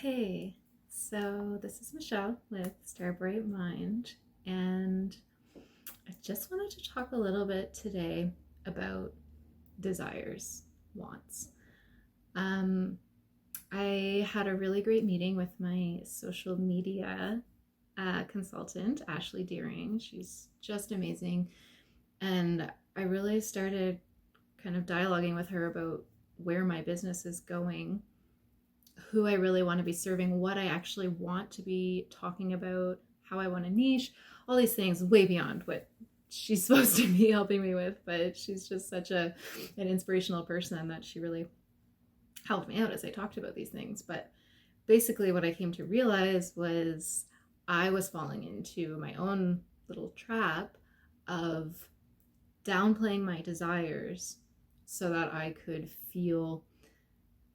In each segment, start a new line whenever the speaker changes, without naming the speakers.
Hey, so this is Michelle with Starbright Mind, and I just wanted to talk a little bit today about desires, wants. Um, I had a really great meeting with my social media consultant, Ashley Deering. She's just amazing, and I really started kind of dialoguing with her about where my business is going, who I really want to be serving, what I actually want to be talking about, how I want to niche, all these things way beyond what she's supposed to be helping me with. But she's just such an inspirational person that she really helped me out as I talked about these things. But basically, what I came to realize was I was falling into my own little trap of downplaying my desires so that I could feel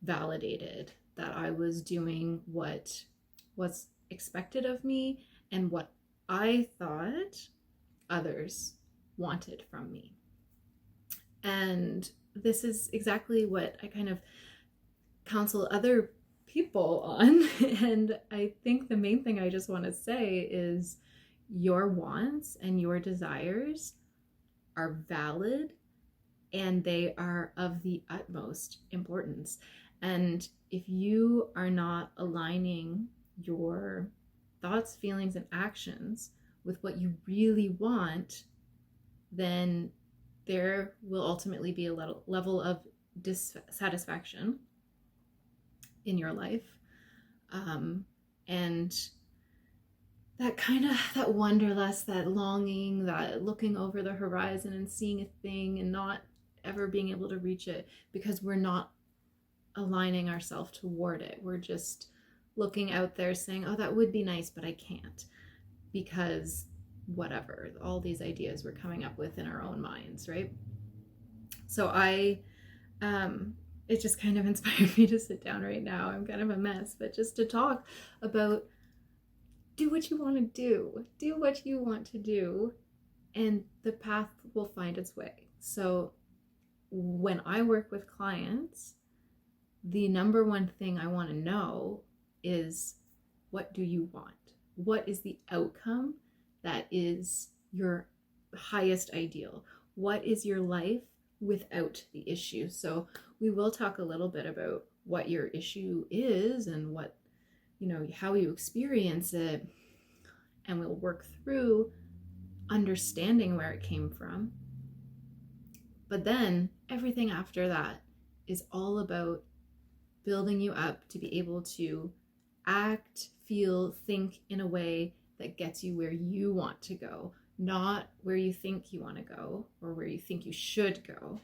validated, that I was doing what was expected of me and what I thought others wanted from me. And this is exactly what I kind of counsel other people on. And I think the main thing I just want to say is your wants and your desires are valid and they are of the utmost importance. And if you are not aligning your thoughts, feelings, and actions with what you really want, then there will ultimately be a level of dissatisfaction in your life. And that wanderlust, that longing, that looking over the horizon and seeing a thing and not ever being able to reach it because we're not aligning ourselves toward it. We're just looking out there saying, oh, that would be nice, but I can't because whatever, all these ideas we're coming up with in our own minds, right? So it just kind of inspired me to sit down right now. I'm kind of a mess, but just to talk about do what you want to do what you want to do, and the path will find its way. So when I work with clients, the number one thing I want to know is, what do you want? What is the outcome that is your highest ideal? What is your life without the issue? So we will talk a little bit about what your issue is and what, how you experience it. And we'll work through understanding where it came from. But then everything after that is all about building you up to be able to act, feel, think in a way that gets you where you want to go, not where you think you want to go or where you think you should go,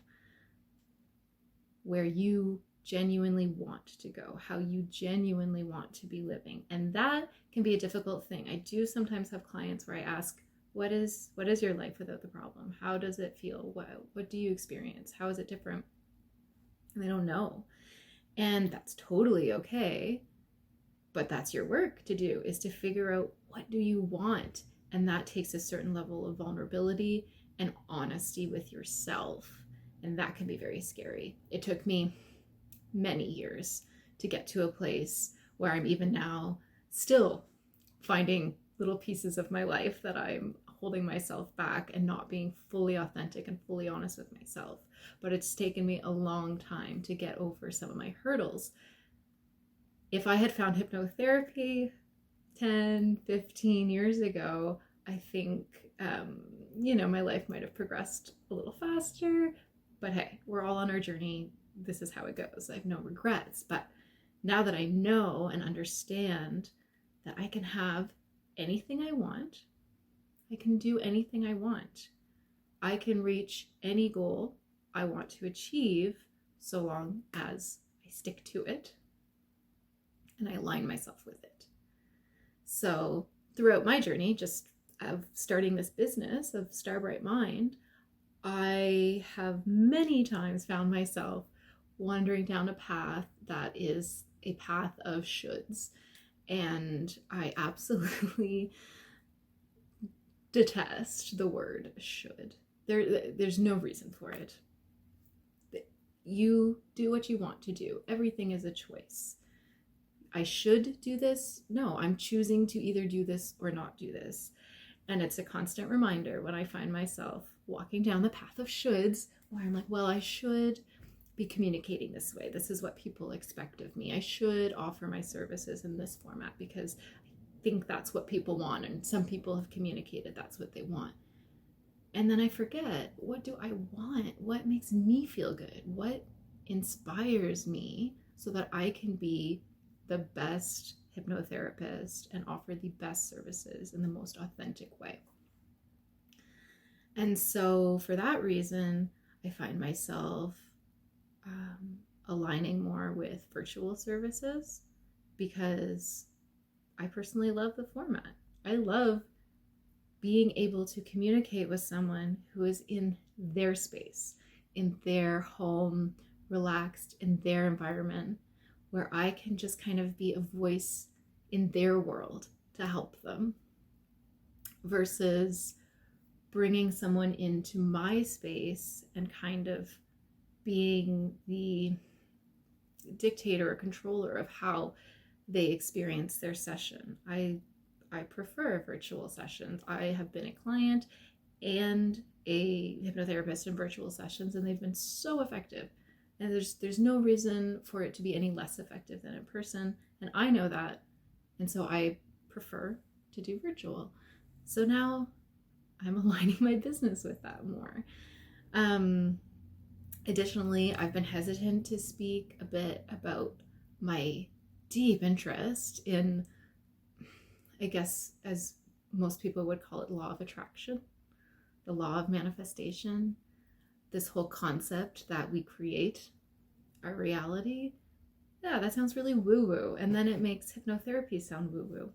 where you genuinely want to go, how you genuinely want to be living. And that can be a difficult thing. I do sometimes have clients where I ask, what is your life without the problem? How does it feel? What do you experience? How is it different? And they don't know. And that's totally okay. But that's your work to do, is to figure out, what do you want? And that takes a certain level of vulnerability and honesty with yourself. And that can be very scary. It took me many years to get to a place where I'm even now still finding little pieces of my life that I'm holding myself back and not being fully authentic and fully honest with myself. But it's taken me a long time to get over some of my hurdles. If I had found hypnotherapy 10, 15 years ago, I think, my life might have progressed a little faster. But hey, we're all on our journey. This is how it goes. I have no regrets. But now that I know and understand that I can have anything I want, I can do anything I want, I can reach any goal I want to achieve so long as I stick to it and I align myself with it. So throughout my journey, just of starting this business of Starbright Mind, I have many times found myself wandering down a path that is a path of shoulds. And I absolutely detest the word should. There's no reason for it. You do what you want to do. Everything is a choice. I should do this. No, I'm choosing to either do this or not do this. And it's a constant reminder when I find myself walking down the path of shoulds, where I'm like, well, I should be communicating this way. This is what people expect of me. I should offer my services in this format because I think that's what people want. And some people have communicated that's what they want. And then I forget, what do I want? What makes me feel good? What inspires me so that I can be the best hypnotherapist and offer the best services in the most authentic way? And so for that reason, I find myself aligning more with virtual services because I personally love the format. I love being able to communicate with someone who is in their space, in their home, relaxed in their environment, where I can just kind of be a voice in their world to help them, versus bringing someone into my space and kind of being the dictator or controller of how they experience their session. I prefer virtual sessions. I have been a client and a hypnotherapist in virtual sessions, and they've been so effective. And there's no reason for it to be any less effective than in person. And I know that. And so I prefer to do virtual. So now I'm aligning my business with that more. Additionally, I've been hesitant to speak a bit about my deep interest in, I guess, as most people would call it, law of attraction, the law of manifestation, this whole concept that we create our reality. Yeah, that sounds really woo-woo, and then it makes hypnotherapy sound woo-woo.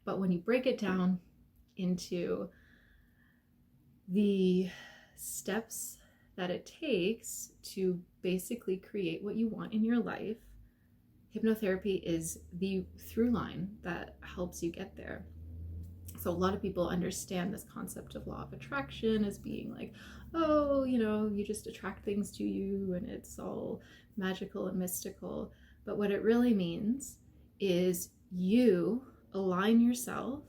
But when you break it down into the steps that it takes to basically create what you want in your life, hypnotherapy is the through line that helps you get there. So a lot of people understand this concept of law of attraction as being like, oh, you just attract things to you and it's all magical and mystical. But what it really means is you align yourself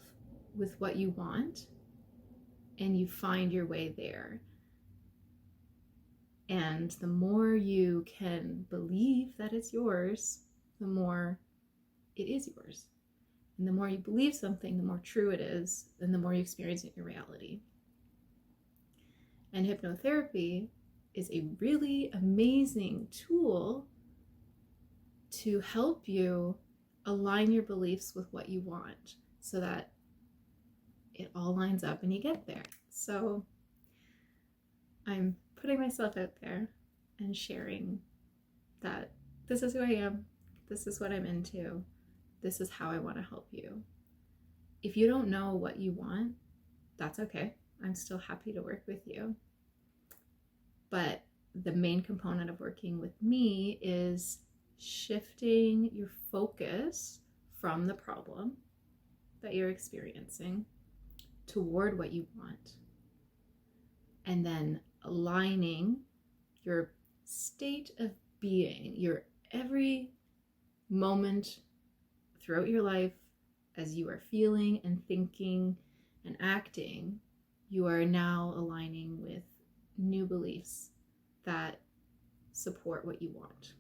with what you want and you find your way there. And the more you can believe that it's yours, the more it is yours. And the more you believe something, the more true it is, and the more you experience it in your reality. And hypnotherapy is a really amazing tool to help you align your beliefs with what you want so that it all lines up and you get there. So I'm putting myself out there and sharing that this is who I am, this is what I'm into, this is how I want to help you. If you don't know what you want, that's okay. I'm still happy to work with you. But the main component of working with me is shifting your focus from the problem that you're experiencing toward what you want. And then aligning your state of being, your every moment throughout your life as you are feeling and thinking and acting, you are now aligning with new beliefs that support what you want.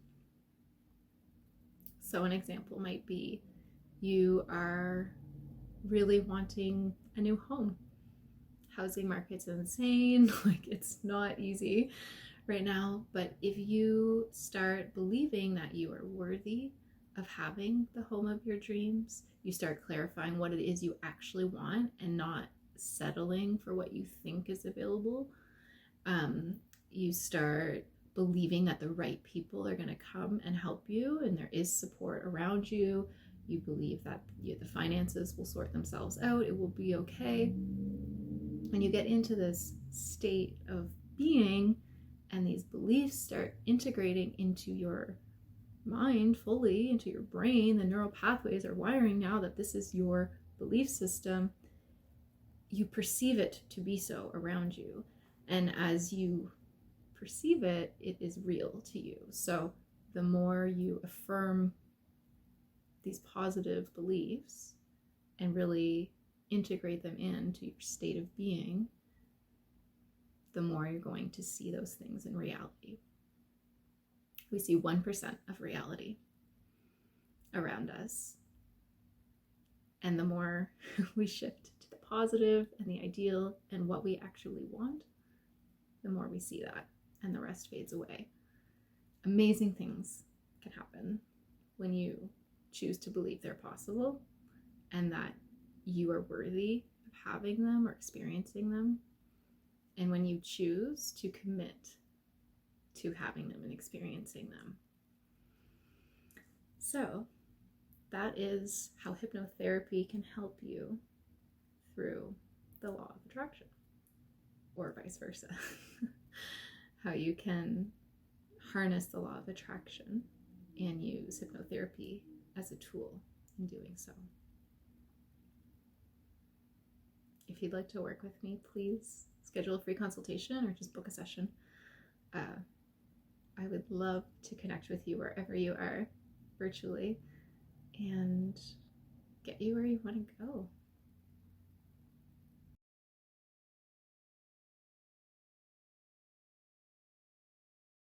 So an example might be you are really wanting a new home. Housing market's insane, like it's not easy right now, but if you start believing that you are worthy of having the home of your dreams, you start clarifying what it is you actually want and not settling for what you think is available. You start believing that the right people are going to come and help you and there is support around you. You believe that the finances will sort themselves out, it will be okay. And you get into this state of being, and these beliefs start integrating into your mind fully, into your brain. The neural pathways are wiring now that this is your belief system. You perceive it to be so around you. And as you perceive it, it is real to you. So the more you affirm these positive beliefs and really integrate them into your state of being, the more you're going to see those things in reality. We see 1% of reality around us. And the more we shift to the positive and the ideal and what we actually want, the more we see that, and the rest fades away. Amazing things can happen when you choose to believe they're possible and that you are worthy of having them or experiencing them. And when you choose to commit to having them and experiencing them. So that is how hypnotherapy can help you through the law of attraction, or vice versa. How you can harness the law of attraction and use hypnotherapy as a tool in doing so. If you'd like to work with me, please schedule a free consultation or just book a session. I would love to connect with you wherever you are virtually and get you where you want to go.